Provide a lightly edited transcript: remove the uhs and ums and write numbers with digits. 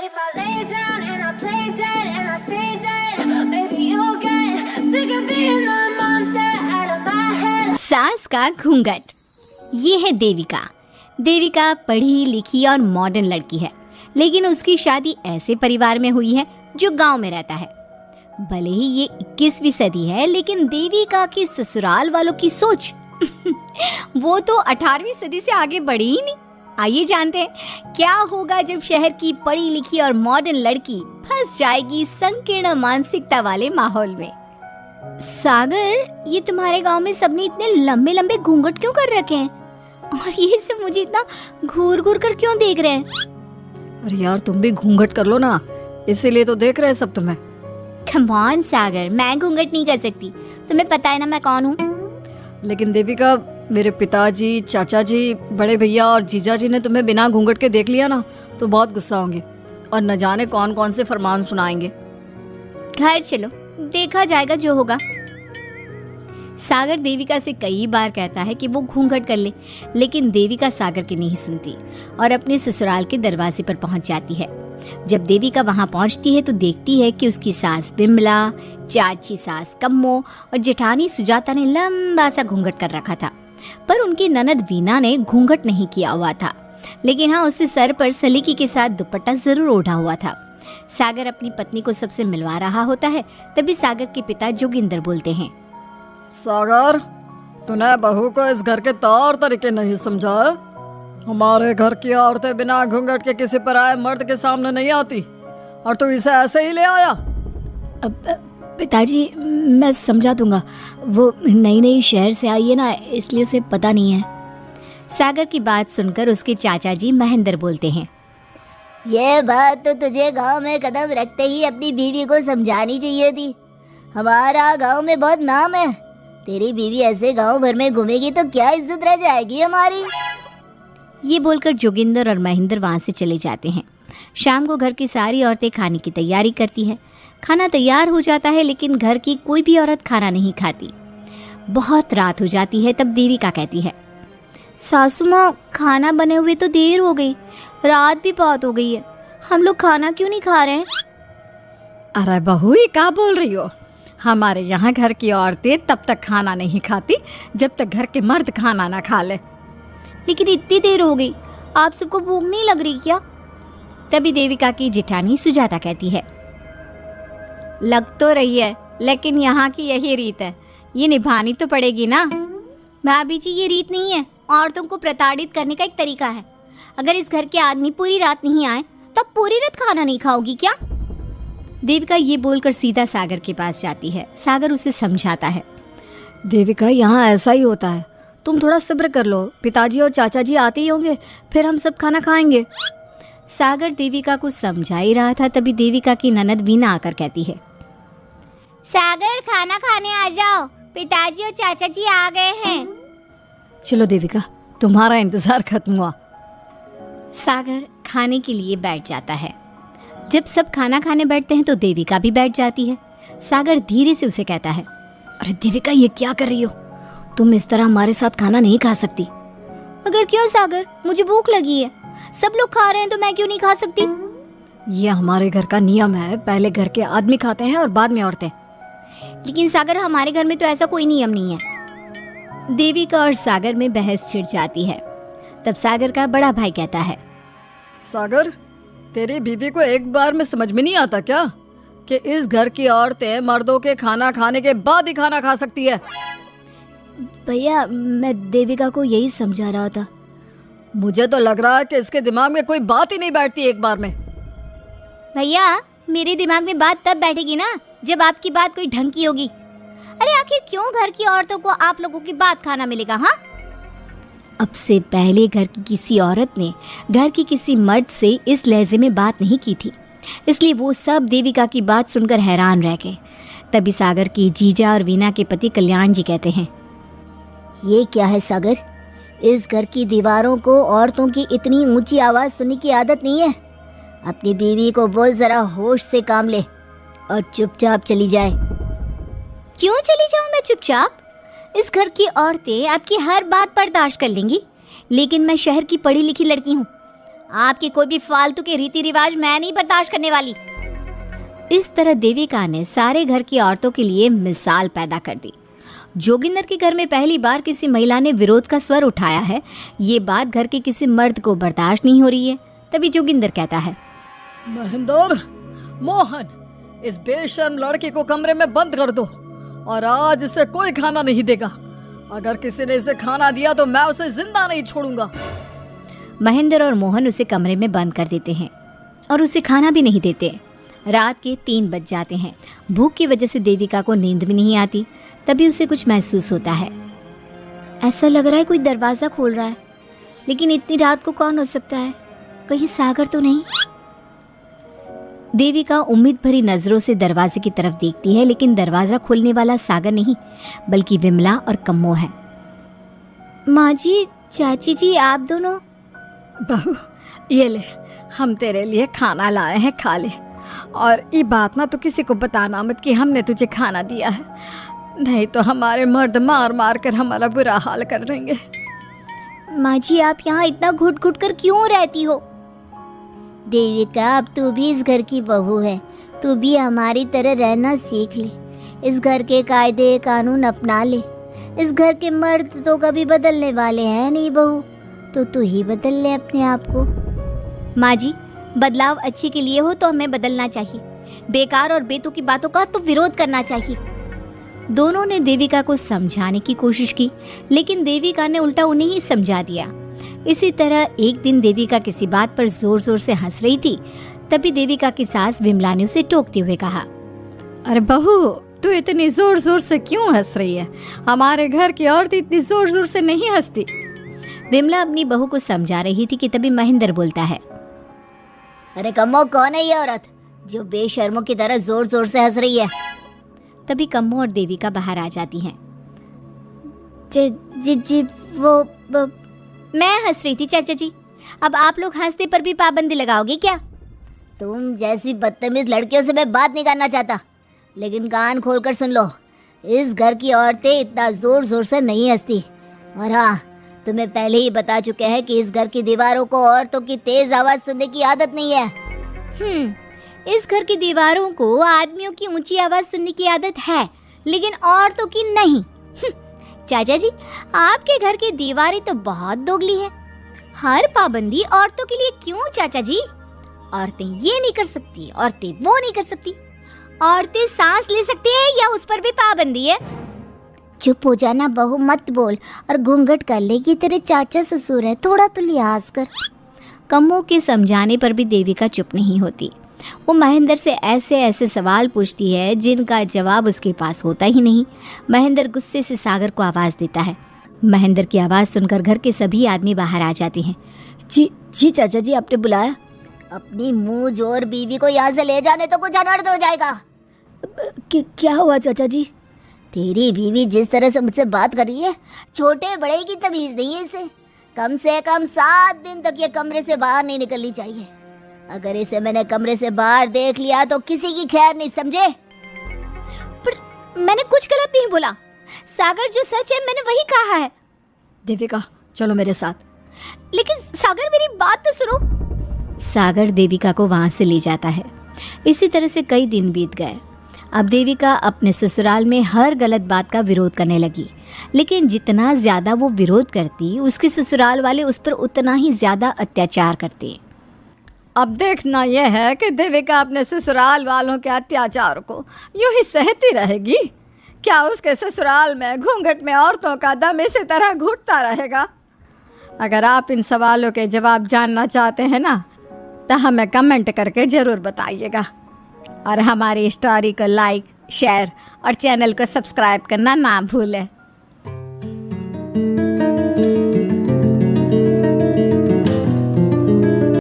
if I lay down and I play dead and I stay dead, maybe you'll get sick of being the monster out of my head. सास का घूंघट। ये है देविका। देविका पढ़ी लिखी और मॉडर्न लड़की है, लेकिन उसकी शादी ऐसे परिवार में हुई है जो गांव में रहता है। भले ही ये 21वीं सदी है, लेकिन देविका की ससुराल वालों की सोच वो तो 18वीं सदी से आगे बढ़ी ही नहीं। आइए जानते हैं क्या होगा जब शहर की पढ़ी लिखी और मॉडर्न लड़की फंस जाएगी संकीर्ण मानसिकता वाले माहौल में। सागर, ये तुम्हारे गांव में सबने इतने लंबे लंबे घूंघट क्यों कर रखे हैं? और ये सब मुझे इतना घूर घूर कर क्यों देख रहे हैं? अरे यार, तुम भी घूंघट कर लो ना, इसीलिए तो देख रहे हैं सब तुम्हें। कम ऑन सागर, मैं घूंघट नहीं कर सकती। तुम्हें पता है ना मैं कौन हूँ। लेकिन देविका, मेरे पिताजी, चाचा जी, बड़े भैया और जीजा जी ने तुम्हें बिना घूंघट के देख लिया ना तो बहुत गुस्सा होंगे और न जाने कौन कौन से फरमान सुनाएंगे। घर चलो, देखा जाएगा जो होगा। सागर देविका से कई बार कहता है कि वो घूंघट कर ले, लेकिन देविका सागर की नहीं सुनती और अपने ससुराल के दरवाजे पर पहुंच जाती है। जब देविका वहां पहुंचती है तो देखती है कि उसकी सास बिमला, चाची सास कम्मो और जेठानी सुजाता ने लंबा सा घूंघट कर रखा था, पर उनकी ननद वीना ने घूंघट नहीं किया हुआ था। लेकिन हाँ, उसने सर पर सलीकी के साथ दुपट्टा जरूर ओढ़ा हुआ था। सागर अपनी पत्नी को सबसे मिलवा रहा होता है, तभी सागर के पिता जोगिंदर बोलते हैं, सागर, तूने बहू को इस घर के तौर तरीके नहीं समझा। हमारे घर की औरतें बिना घूंघट के किसी पराये मर्द के सामने नहीं आती और तू इसे ऐसे ही ले आया। पिताजी, मैं समझा दूंगा। वो नई नई शहर से आई है ना, इसलिए उसे पता नहीं है। सागर की बात सुनकर उसके चाचा जी महेंद्र बोलते हैं, ये बात तो तुझे गांव में कदम रखते ही अपनी बीवी को समझानी चाहिए थी। हमारा गांव में बहुत नाम है। तेरी बीवी ऐसे गांव भर में घूमेगी तो क्या इज्जत रह जाएगी हमारी। ये बोलकर जोगिंदर और महेंद्र वहाँ से चले जाते हैं। शाम को घर की सारी औरतें खाने की तैयारी करती है। खाना तैयार हो जाता है, लेकिन घर की कोई भी औरत खाना नहीं खाती। बहुत रात हो जाती है, तब देविका कहती है, सासू माँ, खाना बने हुए तो देर हो गई, रात भी बहुत हो गई है, हम लोग खाना क्यों नहीं खा रहे हैं? अरे बहू, ये क्या बोल रही हो? हमारे यहाँ घर की औरतें तब तक खाना नहीं खाती जब तक घर के मर्द खाना ना खा ले। लेकिन इतनी देर हो गई, आप सबको भूख नहीं लग रही क्या? तभी देविका की जेठानी सुजाता कहती है, लग तो रही है, लेकिन यहाँ की यही रीत है, ये निभानी तो पड़ेगी ना। भाभी जी, ये रीत नहीं है, औरतों को प्रताड़ित करने का एक तरीका है। अगर इस घर के आदमी पूरी रात नहीं आए तो पूरी रात खाना नहीं खाओगी क्या? देविका ये बोलकर सीधा सागर के पास जाती है। सागर उसे समझाता है, देविका, यहाँ ऐसा ही होता है, तुम थोड़ा सब्र कर लो, पिताजी और चाचा जी आते ही होंगे, फिर हम सब खाना खाएंगे। सागर देविका को समझा ही रहा था, तभी देविका की ननद वीना आकर कहती है, सागर, खाना खाने आ जाओ, पिताजी और चाचा जी आ गए हैं। चलो देविका, तुम्हारा इंतजार खत्म हुआ। सागर खाने के लिए बैठ जाता है। जब सब खाना खाने बैठते हैं तो देविका भी बैठ जाती है। सागर धीरे से उसे कहता है, अरे देविका, ये क्या कर रही हो? तुम इस तरह हमारे साथ खाना नहीं खा सकती। अगर क्यों सागर, मुझे भूख लगी है, सब लोग खा रहे हैं तो मैं क्यों नहीं खा सकती? ये हमारे घर का नियम है, पहले घर के आदमी खाते हैं और बाद में औरतें। लेकिन सागर, हमारे घर में तो ऐसा कोई नियम नहीं है। देविका और सागर में बहस छिड़ जाती है। तब सागर का बड़ा भाई कहता है, सागर, तेरी बीवी को एक बार में समझ में नहीं आता क्या कि इस घर की औरतें मर्दों के खाना खाने के बाद ही खाना खा सकती है? भैया, मैं देविका को यही समझा रहा था। मुझे तो लग रहा है कि इसके दिमाग में कोई बात ही नहीं बैठती एक बार में। भैया, मेरे दिमाग में बात तब बैठेगी ना जब आपकी बात कोई ढंग की होगी। अरे आखिर क्यों घर की औरतों को आप लोगों की बात खाना मिलेगा? हाँ, अब से पहले घर की किसी औरत ने घर की किसी मर्द से इस लहजे में बात नहीं की थी, इसलिए वो सब देविका की बात सुनकर हैरान रह गए। तभी सागर की जीजा और वीना के पति कल्याण जी कहते हैं, ये क्या है सागर, इस घर की दीवारों को औरतों की इतनी ऊंची आवाज सुनने की आदत नहीं है। अपनी बीवी को बोल जरा होश से काम ले और चुपचाप चली जाए। क्यों चली जाऊं मैं चुपचाप? इस घर की औरतें आपकी हर बात बर्दाश्त कर लेंगी, लेकिन मैं शहर की पढ़ी लिखी लड़की हूँ। आपकी कोई भी फालतू के रीति रिवाज मैं नहीं बर्दाश्त करने वाली। इस तरह देविका ने सारे घर की औरतों के लिए मिसाल पैदा कर दी। जोगिंदर के घर में पहली बार किसी महिला ने विरोध का स्वर उठाया है। ये बात घर के किसी मर्द को बर्दाश्त नहीं हो रही है। तभी जोगिंदर कहता है, महेंद्र, मोहन, इस बेशर्म लड़की को कमरे में बंद कर दो और आज इसे कोई खाना नहीं देगा। अगर किसी ने इसे खाना दिया तो मैं उसे जिंदा नहीं छोड़ूंगा। महेंद्र और मोहन उसे कमरे में बंद कर देते हैं और उसे खाना भी नहीं देते। रात के 3 बज जाते हैं। भूख की वजह से देविका को नींद भी नहीं आती। तभी उसे कुछ महसूस होता है। ऐसा लग रहा है कोई दरवाज़ा खोल रहा है, लेकिन इतनी रात को कौन हो सकता है? कहीं सागर तो नहीं? देविका उम्मीद भरी नजरों से दरवाजे की तरफ देखती है, लेकिन दरवाजा खोलने वाला सागर नहीं बल्कि विमला और कम्मो है। माँ जी, चाची जी, आप दोनों? बहू, ये ले, हम तेरे लिए खाना लाए हैं, खा ले। और ये बात ना तो किसी को बताना मत कि हमने तुझे खाना दिया है, नहीं तो हमारे मर्द मार मार कर हमारा बुरा हाल कर देंगे। माँ जी, आप यहाँ इतना घुट घुट कर क्यों रहती हो? देविका, अब तू भी इस घर की बहू है, तू भी हमारी तरह रहना सीख ले। इस घर के कायदे कानून अपना ले। इस घर के मर्द तो कभी बदलने वाले हैं नहीं बहू, तो तू ही बदल ले अपने आप को। माँ जी, बदलाव अच्छे के लिए हो तो हमें बदलना चाहिए। बेकार और बेतुकी की बातों का तो विरोध करना चाहिए। दोनों ने देविका को समझाने की कोशिश की, लेकिन देविका ने उल्टा उन्हें ही समझा दिया। इसी तरह एक दिन देविका किसी बात पर जोर जोर से हंस रही थी। तभी देविका की सास विमला ने उसे टोकते हुए कहा, अरे बहू, तू इतनी जोर जोर से क्यों हंस रही है? हमारे घर की औरत इतनी जोर जोर से नहीं हंसती। विमला अपनी बहू को समझा रही थी कि तभी महेंद्र बोलता है, अरे कम्मो, कौन है ये औरत जो बेशर्मों की तरह जोर जोर से हंस रही है? तभी कम्मो और देविका बाहर आ जाती हैं। जी वो मैं हंस रही थी चाचा जी। अब आप लोग हंसने पर भी पाबंदी लगाओगे क्या? तुम जैसी बदतमीज लड़कियों से मैं बात नहीं करना चाहता, लेकिन कान खोलकर सुन लो, इस घर की औरतें इतना जोर जोर से नहीं हंसती। और हाँ, तुम्हें पहले ही बता चुके हैं कि इस घर की दीवारों को औरतों की तेज आवाज सुनने की आदत नहीं है। इस घर की दीवारों को आदमियों की ऊंची आवाज सुनने की आदत है, लेकिन औरतों की नहीं। चाचा जी, आपके घर की दीवारें तो बहुत दोगली है। हर पाबंदी औरतों के लिए क्यों चाचा जी? औरतें ये नहीं कर सकती, औरतें वो नहीं कर सकती। औरतें सांस ले सकती है या उस पर भी पाबंदी है? चुप हो जाना बहू, मत बोल और घूंघट कर ले। ये तेरे चाचा ससुर है, थोड़ा तो लिहाज कर। कम्मो के समझाने पर भी देविका चुप नहीं होती। वो महेंद्र से ऐसे ऐसे सवाल पूछती है जिनका जवाब उसके पास होता ही नहीं। महेंद्र गुस्से से सागर को आवाज़ देता है। महेंद्र की आवाज़ सुनकर घर के सभी आदमी बाहर आ जाते हैं। जी चाचा जी, आपने बुलाया? अपनी मुंह जोर बीवी को यहाँ से ले जाने तो कुछ अनर्थ हो जाएगा। क्या हुआ चाचा जी? तेरी बीवी जिस तरह से मुझसे बात कर रही है, छोटे बड़े की तमीज नहीं है इसे। कम से कम 7 दिन तक ये कमरे से बाहर नहीं निकलनी चाहिए। अगर इसे मैंने कमरे से बाहर देख लिया तो किसी की खैर नहीं, समझे? पर मैंने कुछ गलत नहीं बोला। सागर, जो सच है मैंने वही कहा है। देविका, चलो मेरे साथ। लेकिन सागर, मेरी बात तो सुनो। सागर देविका को वहां से ले जाता है। इसी तरह से कई दिन बीत गए। अब देविका अपने ससुराल में हर गलत बात का विरोध करने लगी, लेकिन जितना ज्यादा वो विरोध करती, उसके ससुराल वाले उस पर उतना ही ज्यादा अत्याचार करते। अब देखना यह है कि देविका अपने ससुराल वालों के अत्याचार को यूं ही सहती रहेगी। क्या उसके ससुराल में घूंघट में औरतों का दम इसी तरह घुटता रहेगा? अगर आप इन सवालों के जवाब जानना चाहते हैं ना, तो हमें कमेंट करके ज़रूर बताइएगा। और हमारी स्टोरी को लाइक, शेयर और चैनल को सब्सक्राइब करना ना भूलें।